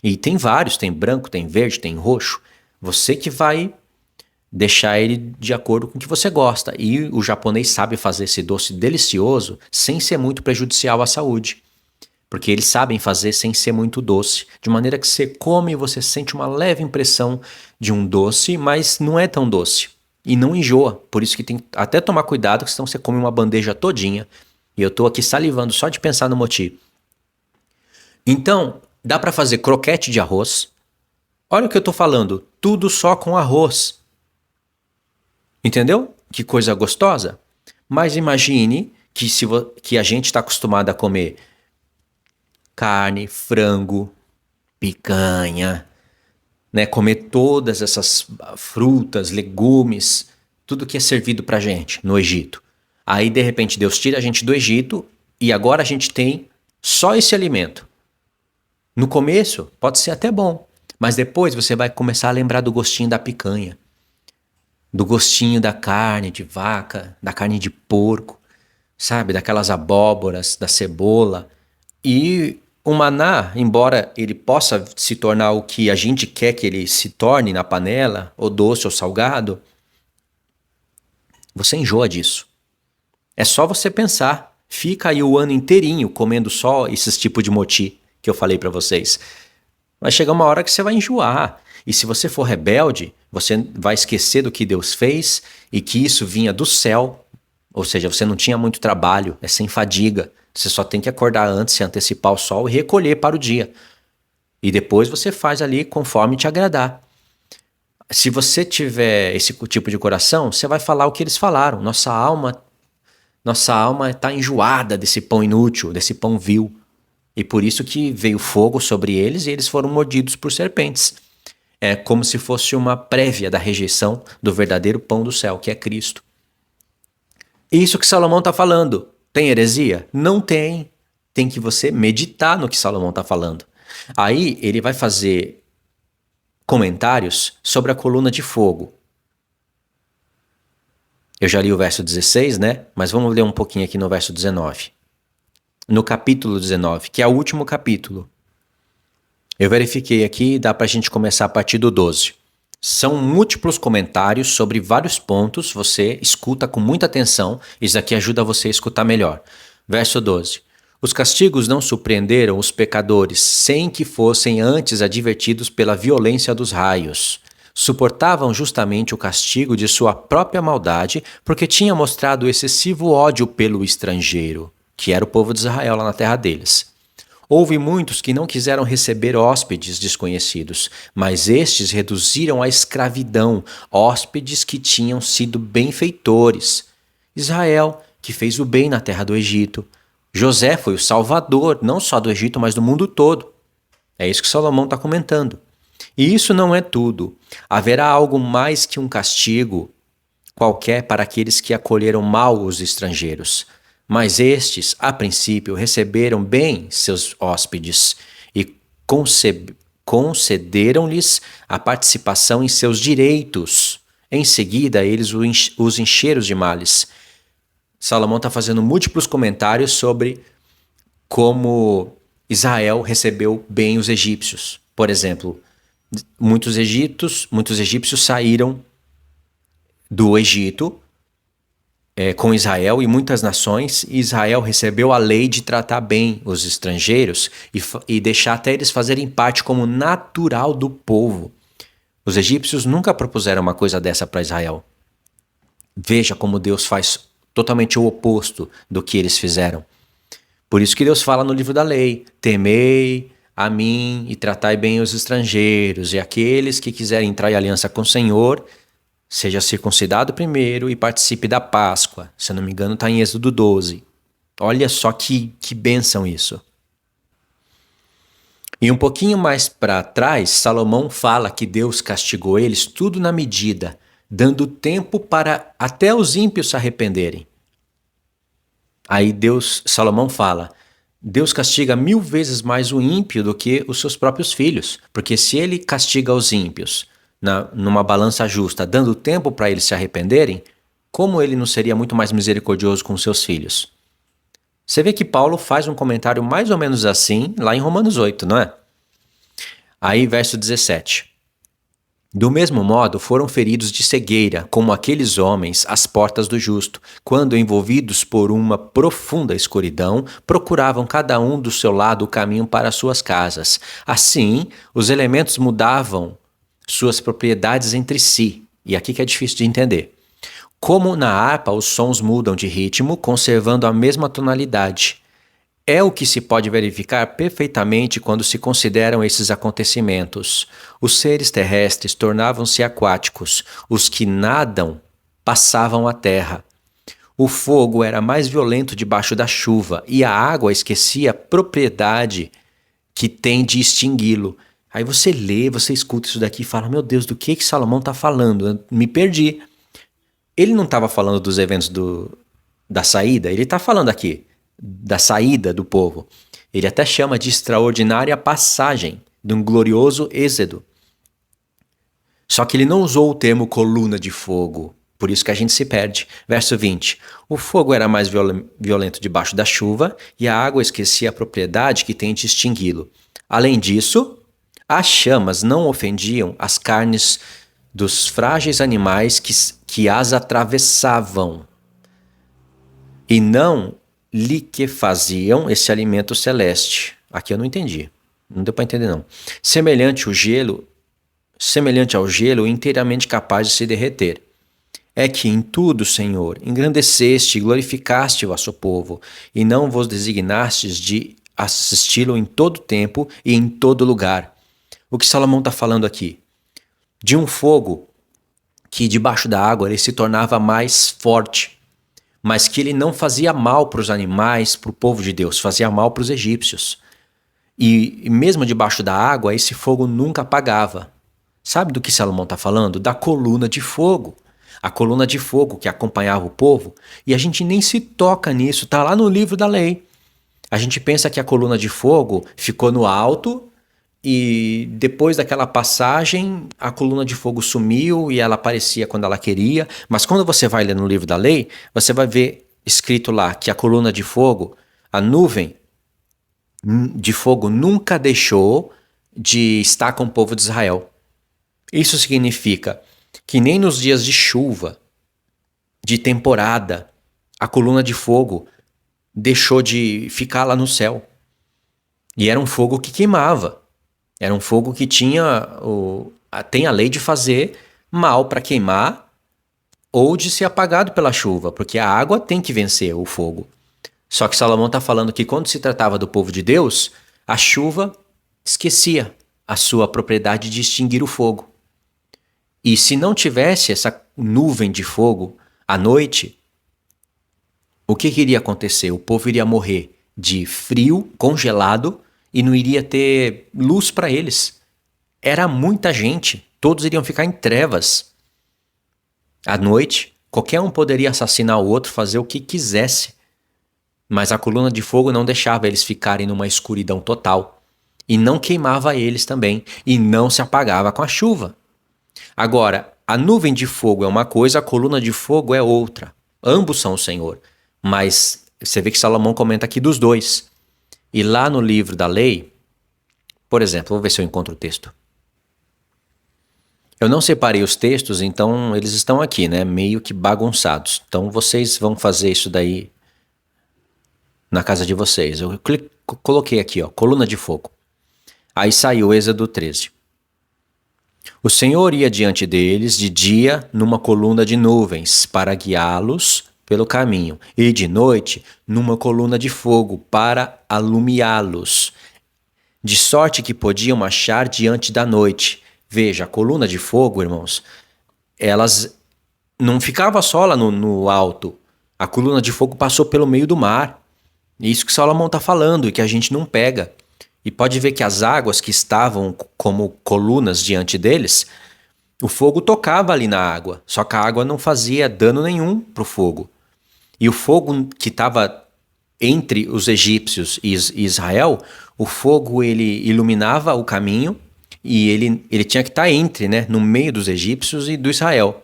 E tem vários, tem branco, tem verde, tem roxo. Você que vai deixar ele de acordo com o que você gosta. E o japonês sabe fazer esse doce delicioso sem ser muito prejudicial à saúde. Porque eles sabem fazer sem ser muito doce. De maneira que você come e você sente uma leve impressão de um doce, mas não é tão doce. E não enjoa, por isso que tem que até tomar cuidado, que senão você come uma bandeja todinha. E eu tô aqui salivando só de pensar no moti. Então, dá para fazer croquete de arroz. Olha o que eu tô falando, tudo só com arroz. Entendeu? Que coisa gostosa. Mas imagine que a gente está acostumado a comer carne, frango, picanha, né, comer todas essas frutas, legumes, tudo que é servido pra gente no Egito. Aí, de repente, Deus tira a gente do Egito e agora a gente tem só esse alimento. No começo, pode ser até bom, mas depois você vai começar a lembrar do gostinho da picanha, do gostinho da carne de vaca, da carne de porco, sabe? Daquelas abóboras, da cebola. E o maná, embora ele possa se tornar o que a gente quer que ele se torne na panela, ou doce ou salgado, você enjoa disso. É só você pensar. Fica aí o ano inteirinho comendo só esses tipos de moti que eu falei para vocês. Vai chegar uma hora que você vai enjoar. E se você for rebelde, você vai esquecer do que Deus fez e que isso vinha do céu. Ou seja, você não tinha muito trabalho, é sem fadiga. Você só tem que acordar antes, se antecipar o sol e recolher para o dia. E depois você faz ali conforme te agradar. Se você tiver esse tipo de coração, você vai falar o que eles falaram. Nossa alma está enjoada desse pão inútil, desse pão vil. E por isso que veio fogo sobre eles e eles foram mordidos por serpentes. É como se fosse uma prévia da rejeição do verdadeiro pão do céu, que é Cristo. Isso que Salomão está falando. Tem heresia? Não tem. Tem que você meditar no que Salomão está falando. Aí ele vai fazer comentários sobre a coluna de fogo. Eu já li o verso 16, né? Mas vamos ler um pouquinho aqui no verso 19. No capítulo 19, que é o último capítulo. Eu verifiquei aqui, dá para a gente começar a partir do 12. São múltiplos comentários sobre vários pontos, você escuta com muita atenção, isso aqui ajuda você a escutar melhor. Verso 12. Os castigos não surpreenderam os pecadores, sem que fossem antes advertidos pela violência dos raios. Suportavam justamente o castigo de sua própria maldade, porque tinha mostrado excessivo ódio pelo estrangeiro, que era o povo de Israel lá na terra deles. Houve muitos que não quiseram receber hóspedes desconhecidos, mas estes reduziram à escravidão hóspedes que tinham sido benfeitores. Israel, que fez o bem na terra do Egito. José foi o salvador, não só do Egito, mas do mundo todo. É isso que Salomão está comentando. E isso não é tudo. Haverá algo mais que um castigo qualquer para aqueles que acolheram mal os estrangeiros. Mas estes, a princípio, receberam bem seus hóspedes e concederam-lhes a participação em seus direitos. Em seguida, eles os encheram de males. Salomão está fazendo múltiplos comentários sobre como Israel recebeu bem os egípcios. Por exemplo, muitos egípcios saíram do Egito com Israel e muitas nações, e Israel recebeu a lei de tratar bem os estrangeiros e deixar até eles fazerem parte como natural do povo. Os egípcios nunca propuseram uma coisa dessa para Israel. Veja como Deus faz totalmente o oposto do que eles fizeram. Por isso que Deus fala no livro da lei: temei a mim e tratai bem os estrangeiros, e aqueles que quiserem entrar em aliança com o Senhor, seja circuncidado primeiro e participe da Páscoa. Se eu não me engano, está em Êxodo 12. Olha só que bênção isso. E um pouquinho mais para trás, Salomão fala que Deus castigou eles tudo na medida, dando tempo para até os ímpios se arrependerem. Aí Salomão fala: Deus castiga 1000 vezes mais o ímpio do que os seus próprios filhos, porque se ele castiga os ímpios numa balança justa, dando tempo para eles se arrependerem, como ele não seria muito mais misericordioso com seus filhos? Você vê que Paulo faz um comentário mais ou menos assim lá em Romanos 8, não é? Aí, verso 17. Do mesmo modo, foram feridos de cegueira, como aqueles homens, às portas do justo, quando, envolvidos por uma profunda escuridão, procuravam cada um do seu lado o caminho para suas casas. Assim, os elementos mudavam suas propriedades entre si. E aqui que é difícil de entender. Como na harpa, os sons mudam de ritmo, conservando a mesma tonalidade. É o que se pode verificar perfeitamente quando se consideram esses acontecimentos. Os seres terrestres tornavam-se aquáticos, os que nadam passavam a terra. O fogo era mais violento debaixo da chuva e a água esquecia a propriedade que tem de extingui-lo. Aí você lê, você escuta isso daqui e fala: meu Deus, do que Salomão está falando? Eu me perdi. Ele não estava falando dos eventos da saída, ele está falando aqui da saída do povo. Ele até chama de extraordinária passagem de um glorioso êxodo. Só que ele não usou o termo coluna de fogo, por isso que a gente se perde. Verso 20. O fogo era mais violento debaixo da chuva e a água esquecia a propriedade que tem de extingui-lo. Além disso, as chamas não ofendiam as carnes dos frágeis animais que as atravessavam e não liquefaziam esse alimento celeste. Aqui eu não entendi. Não deu para entender, não. Semelhante ao gelo inteiramente capaz de se derreter. É que em tudo, Senhor, engrandeceste e glorificaste o vosso povo, e não vos designastes de assisti-lo em todo tempo e em todo lugar. O que Salomão está falando aqui? De um fogo que debaixo da água ele se tornava mais forte, mas que ele não fazia mal para os animais, para o povo de Deus, fazia mal para os egípcios. E mesmo debaixo da água, esse fogo nunca apagava. Sabe do que Salomão está falando? Da coluna de fogo. a coluna de fogo que acompanhava o povo, e a gente nem se toca nisso, está lá no livro da lei. A gente pensa que a coluna de fogo ficou no alto e depois daquela passagem a coluna de fogo sumiu e ela aparecia quando ela queria, mas quando você vai ler no livro da lei, você vai ver escrito lá que a coluna de fogo, a nuvem de fogo nunca deixou de estar com o povo de Israel. Isso significa que nem nos dias de chuva, de temporada, a coluna de fogo deixou de ficar lá no céu. E era um fogo que queimava. Era um fogo que tem a lei de fazer mal para queimar ou de ser apagado pela chuva, porque a água tem que vencer o fogo. Só que Salomão está falando que quando se tratava do povo de Deus, a chuva esquecia a sua propriedade de extinguir o fogo. E se não tivesse essa nuvem de fogo à noite, o que iria acontecer? O povo iria morrer de frio, congelado, e não iria ter luz para eles. Era muita gente, todos iriam ficar em trevas. À noite, qualquer um poderia assassinar o outro, fazer o que quisesse. Mas a coluna de fogo não deixava eles ficarem numa escuridão total. E não queimava eles também. E não se apagava com a chuva. Agora, a nuvem de fogo é uma coisa, a coluna de fogo é outra. Ambos são o Senhor. Mas você vê que Salomão comenta aqui dos dois. E lá no livro da lei, por exemplo, vou ver se eu encontro o texto. Eu não separei os textos, então eles estão aqui, né? Meio que bagunçados. Então vocês vão fazer isso daí na casa de vocês. Eu coloquei aqui, ó, coluna de fogo. Aí saiu Êxodo 13. O Senhor ia diante deles de dia numa coluna de nuvens para guiá-los pelo caminho, e de noite numa coluna de fogo para alumiá-los, de sorte que podiam marchar diante da noite. Veja, a coluna de fogo, irmãos, elas não ficava só lá no alto. A coluna de fogo passou pelo meio do mar. Isso que Salomão está falando e que a gente não pega. E pode ver que as águas que estavam como colunas diante deles, o fogo tocava ali na água, só que a água não fazia dano nenhum para o fogo. E o fogo que estava entre os egípcios e Israel, o fogo ele iluminava o caminho e ele tinha que estar entre, né, no meio dos egípcios e do Israel.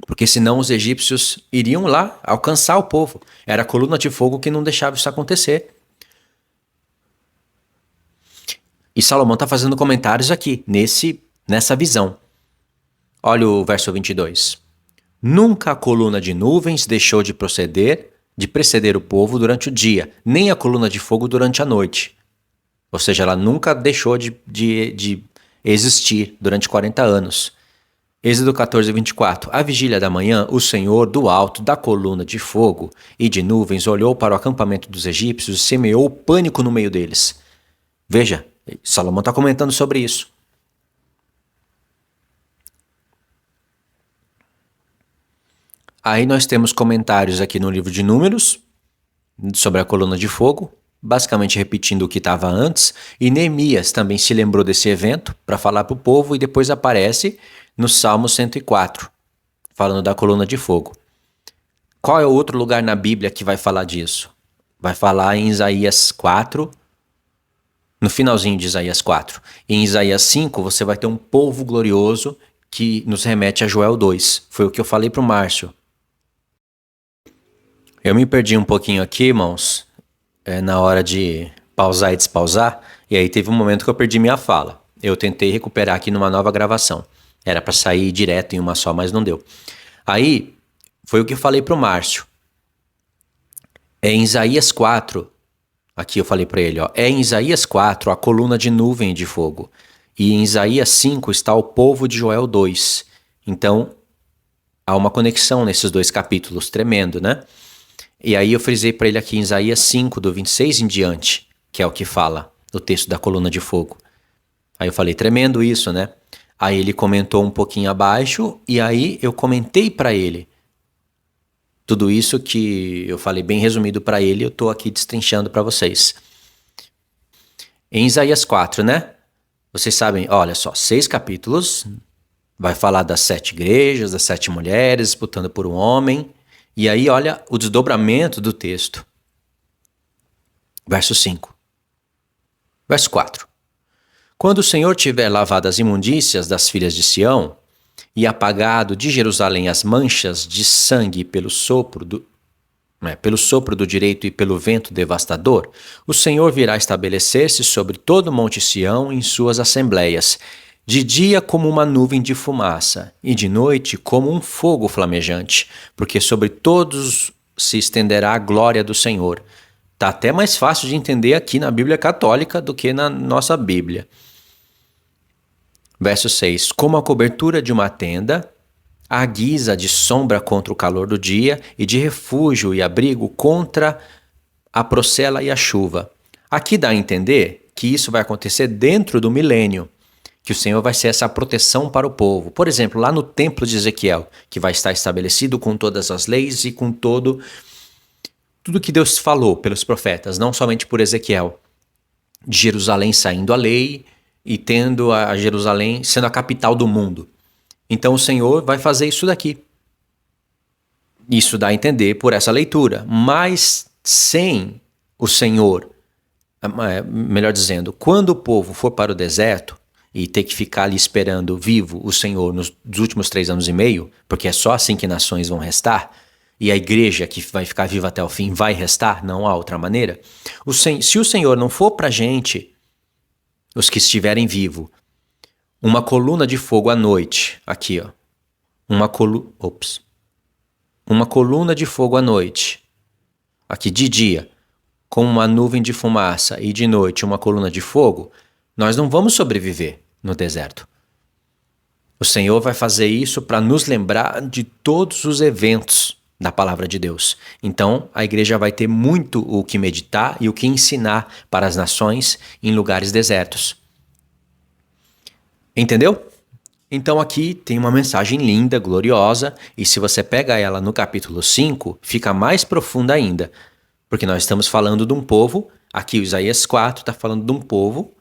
Porque senão os egípcios iriam lá alcançar o povo. Era a coluna de fogo que não deixava isso acontecer. E Salomão está fazendo comentários aqui, nessa visão. Olha o verso 22. Nunca a coluna de nuvens deixou de preceder o povo durante o dia, nem a coluna de fogo durante a noite. Ou seja, ela nunca deixou de existir durante 40 anos. Êxodo 14, 24. À vigília da manhã, o Senhor, do alto da coluna de fogo e de nuvens, olhou para o acampamento dos egípcios e semeou pânico no meio deles. Veja, Salomão está comentando sobre isso. Aí nós temos comentários aqui no livro de Números, sobre a coluna de fogo, basicamente repetindo o que estava antes, e Neemias também se lembrou desse evento para falar para o povo e depois aparece no Salmo 104, falando da coluna de fogo. Qual é o outro lugar na Bíblia que vai falar disso? Vai falar em Isaías 4, no finalzinho de Isaías 4. Em Isaías 5 você vai ter um povo glorioso que nos remete a Joel 2. Foi o que eu falei para o Márcio. Eu me perdi um pouquinho aqui, irmãos, na hora de pausar e despausar, e aí teve um momento que eu perdi minha fala. Eu tentei recuperar aqui numa nova gravação. Era para sair direto em uma só, mas não deu. Aí, foi o que eu falei para o Márcio. Em Isaías 4, aqui eu falei para ele, ó, em Isaías 4 a coluna de nuvem de fogo. E em Isaías 5 está o povo de Joel 2. Então, há uma conexão nesses dois capítulos, tremendo, né? E aí eu frisei para ele aqui em Isaías 5, do 26 em diante, que é o que fala o texto da coluna de fogo. Aí eu falei, tremendo isso, né? Aí ele comentou um pouquinho abaixo, e aí eu comentei para ele. Tudo isso que eu falei bem resumido para ele, eu estou aqui destrinchando para vocês. Em Isaías 4, né? Vocês sabem, olha só, 6 capítulos, Vai falar das 7 igrejas, das 7 mulheres disputando por um homem. E aí, olha o desdobramento do texto. Verso 5. Verso 4. Quando o Senhor tiver lavado as imundícias das filhas de Sião e apagado de Jerusalém as manchas de sangue pelo sopro do direito e pelo vento devastador, o Senhor virá estabelecer-se sobre todo o monte Sião em suas assembleias, de dia como uma nuvem de fumaça, e de noite como um fogo flamejante, porque sobre todos se estenderá a glória do Senhor. Está até mais fácil de entender aqui na Bíblia Católica do que na nossa Bíblia. Verso 6. Como a cobertura de uma tenda, à guisa de sombra contra o calor do dia e de refúgio e abrigo contra a procela e a chuva. Aqui dá a entender que isso vai acontecer dentro do milênio, que o Senhor vai ser essa proteção para o povo. Por exemplo, lá no templo de Ezequiel, que vai estar estabelecido com todas as leis e com tudo que Deus falou pelos profetas, não somente por Ezequiel. De Jerusalém saindo a lei e tendo a Jerusalém sendo a capital do mundo. Então o Senhor vai fazer isso daqui. Isso dá a entender por essa leitura. Mas sem o Senhor, melhor dizendo, quando o povo for para o deserto e ter que ficar ali esperando vivo o Senhor nos últimos 3 anos e meio, porque é só assim que nações vão restar, e a igreja que vai ficar viva até o fim vai restar, não há outra maneira. Se o Senhor não for para a gente, os que estiverem vivos, uma coluna de fogo à noite, aqui ó, uma coluna de fogo à noite, aqui de dia, com uma nuvem de fumaça e de noite uma coluna de fogo, nós não vamos sobreviver no deserto. O Senhor vai fazer isso para nos lembrar de todos os eventos da palavra de Deus. Então, a igreja vai ter muito o que meditar e o que ensinar para as nações em lugares desertos. Entendeu? Então aqui tem uma mensagem linda, gloriosa, e se você pega ela no capítulo 5, fica mais profunda ainda, porque nós estamos falando de um povo, aqui o Isaías 4 está falando de um povo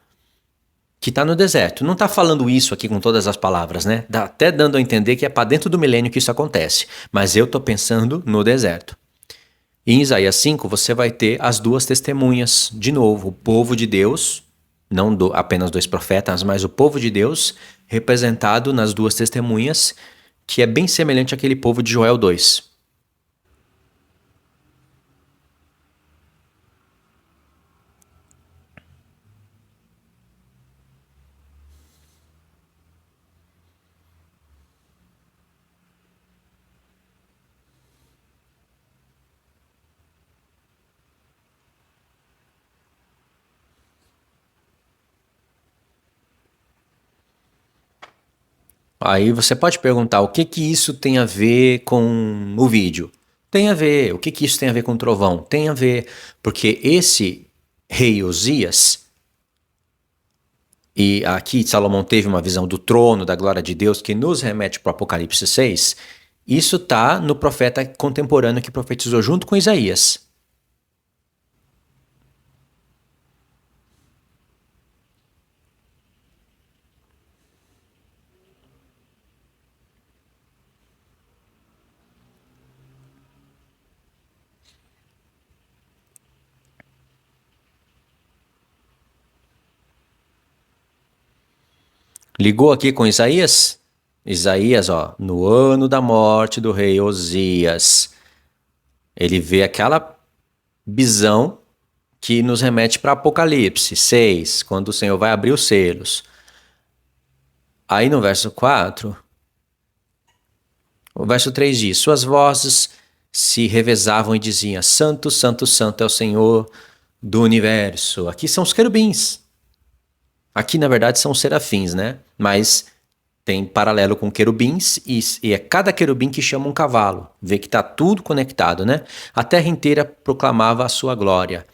que está no deserto. Não está falando isso aqui com todas as palavras, né? Dá até dando a entender que é para dentro do milênio que isso acontece. Mas eu estou pensando no deserto. E em Isaías 5 você vai ter as 2 testemunhas. De novo, o povo de Deus, não apenas 2 profetas, mas o povo de Deus representado nas 2 testemunhas, que é bem semelhante àquele povo de Joel 2. Aí você pode perguntar o que isso tem a ver com o vídeo. Tem a ver. O que isso tem a ver com o trovão? Tem a ver, porque esse rei Osias, e aqui Salomão teve uma visão do trono, da glória de Deus, que nos remete para o Apocalipse 6, isso está no profeta contemporâneo que profetizou junto com Isaías. Ligou aqui com Isaías? Isaías, ó, no ano da morte do rei Osias, ele vê aquela visão que nos remete para Apocalipse 6, quando o Senhor vai abrir os selos. Aí no verso 4, o verso 3 diz: suas vozes se revezavam e diziam: Santo, Santo, Santo é o Senhor do universo. Aqui são os querubins. Aqui, na verdade, são os serafins, né? Mas tem paralelo com querubins e é cada querubim que chama um cavalo. Vê que está tudo conectado, né? A terra inteira proclamava a sua glória.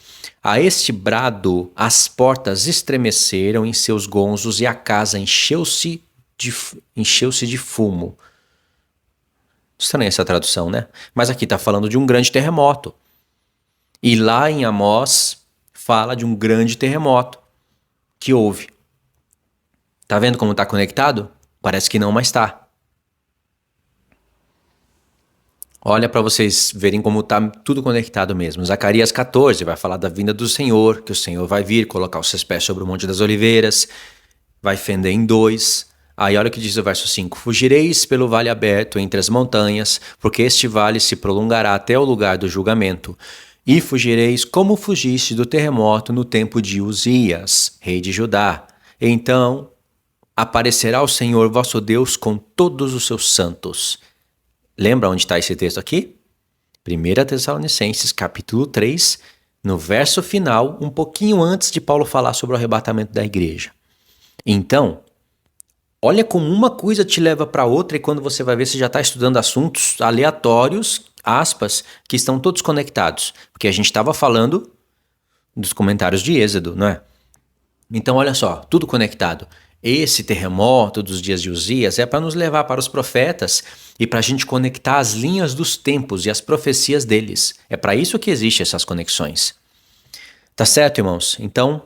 A este brado, as portas estremeceram em seus gonzos e a casa encheu-se de fumo. Estranha essa tradução, né? Mas aqui está falando de um grande terremoto. E lá em Amós fala de um grande terremoto que houve. Tá vendo como está conectado? Parece que não, mas está. Olha para vocês verem como está tudo conectado mesmo. Zacarias 14 vai falar da vinda do Senhor, que o Senhor vai vir, colocar os seus pés sobre o Monte das Oliveiras, vai fender em dois. Aí olha o que diz o verso 5. Fugireis pelo vale aberto entre as montanhas, porque este vale se prolongará até o lugar do julgamento. E fugireis como fugiste do terremoto no tempo de Uzias, rei de Judá. Então aparecerá o Senhor vosso Deus com todos os seus santos. Lembra onde está esse texto aqui? 1 Tessalonicenses, capítulo 3, no verso final, um pouquinho antes de Paulo falar sobre o arrebatamento da igreja. Então, olha como uma coisa te leva para outra e quando você vai ver, você já está estudando assuntos aleatórios, aspas, que estão todos conectados. Porque a gente estava falando dos comentários de Êxodo, não é? Então, olha só, tudo conectado. Esse terremoto dos dias de Uzias é para nos levar para os profetas e para a gente conectar as linhas dos tempos e as profecias deles. É para isso que existem essas conexões. Tá certo, irmãos? Então,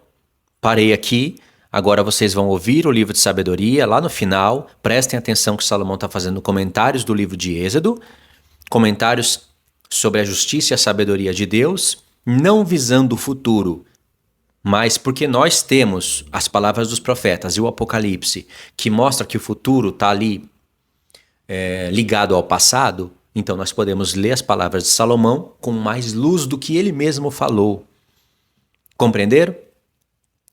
parei aqui. Agora vocês vão ouvir o livro de sabedoria lá no final. Prestem atenção que Salomão está fazendo comentários do livro de Êxodo, comentários sobre a justiça e a sabedoria de Deus, não visando o futuro, mas porque nós temos as palavras dos profetas e o Apocalipse, que mostra que o futuro está ali ligado ao passado, então nós podemos ler as palavras de Salomão com mais luz do que ele mesmo falou. Compreenderam?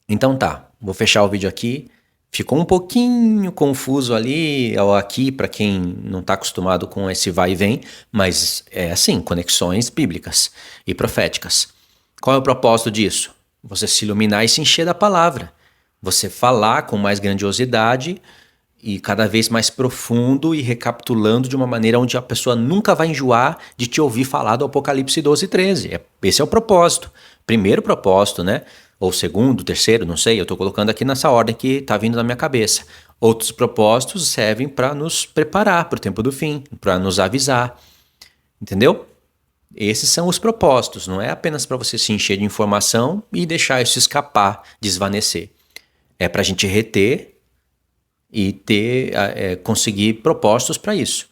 Então tá, vou fechar o vídeo aqui. Ficou um pouquinho confuso ali ou aqui para quem não está acostumado com esse vai e vem, mas é assim, conexões bíblicas e proféticas. Qual é o propósito disso? Você se iluminar e se encher da palavra. Você falar com mais grandiosidade e cada vez mais profundo e recapitulando de uma maneira onde a pessoa nunca vai enjoar de te ouvir falar do Apocalipse 12 e 13. Esse é o propósito. Primeiro propósito, né? Ou segundo, terceiro, não sei. Eu estou colocando aqui nessa ordem que está vindo na minha cabeça. Outros propósitos servem para nos preparar para o tempo do fim, para nos avisar. Entendeu? Esses são os propósitos, não é apenas para você se encher de informação e deixar isso escapar, desvanecer. É para a gente reter e conseguir propósitos para isso.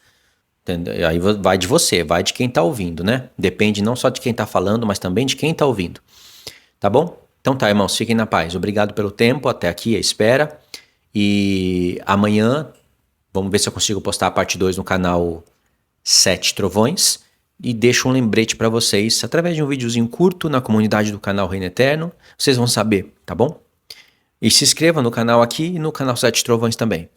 Entendeu? Aí vai de você, vai de quem está ouvindo, né? Depende não só de quem está falando, mas também de quem está ouvindo. Tá bom? Então tá, irmãos, fiquem na paz. Obrigado pelo tempo, até aqui a espera. E amanhã, vamos ver se eu consigo postar a parte 2 no canal 7 Trovões. E deixo um lembrete para vocês, através de um videozinho curto na comunidade do canal Reino Eterno, vocês vão saber, tá bom? E se inscreva no canal aqui e no canal 7 Trovões também.